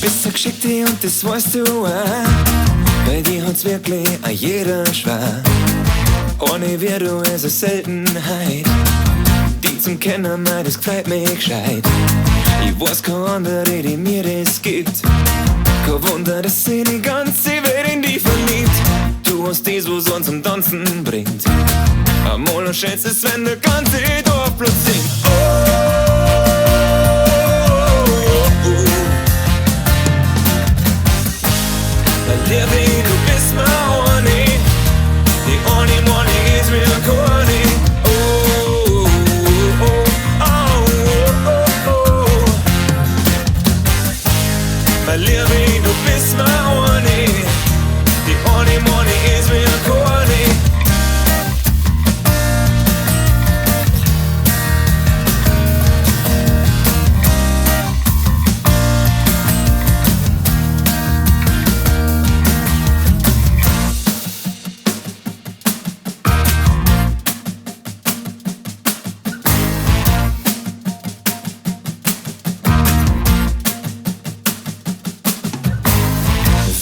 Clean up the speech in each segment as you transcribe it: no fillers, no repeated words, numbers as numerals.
Küsse geschickt und das weißt du auch. Bei dir hat's wirklich a jeder schwer. Ohne wie du ist eine Seltenheit. Die zum Kennen, mei, das gefällt mir gescheit. Ich weiß kein anderer, die mir das gibt. Kein Wunder, dass sich die ganze Welt in dich verliebt. Du hast das, was uns zum Tanzen bringt. Amol und schätzt es, wenn der ganze Dorf plötzlich singt. Oh, oh, oh. Liebe, du bist mein Honey. Die Honey Money ist mir Honey. Oh, oh, oh, oh, oh, oh. Liebe, du bist mein Honey. Die Honey Money ist mir Honey.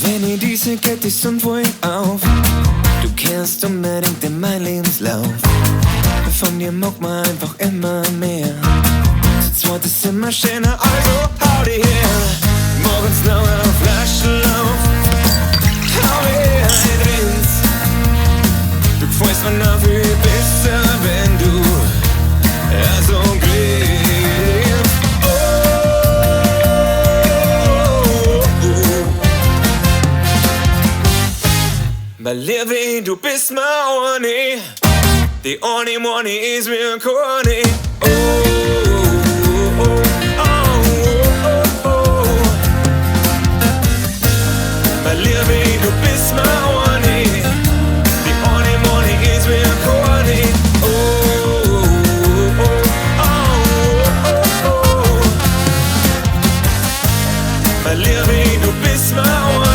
Wenn ich diese Kette und wo ich auf, du kehrst unbedingt in mein Lebenslauf. Von dir mag man einfach immer mehr. Zu zweit ist immer schöner, also hau die her. Morgens noch auf Flaschenlauf. Hau die her, ein Rins. Du gefällst mir nach viel besser, wenn du so glänzt. Oh, oh, oh. My Livy, du bist my honey. The only money is real corny. Oh, oh, oh, oh, oh. My Livy, du bist my honey. The only money is real corny. Oh, oh, oh, oh, oh. My Livy, du bist my honey.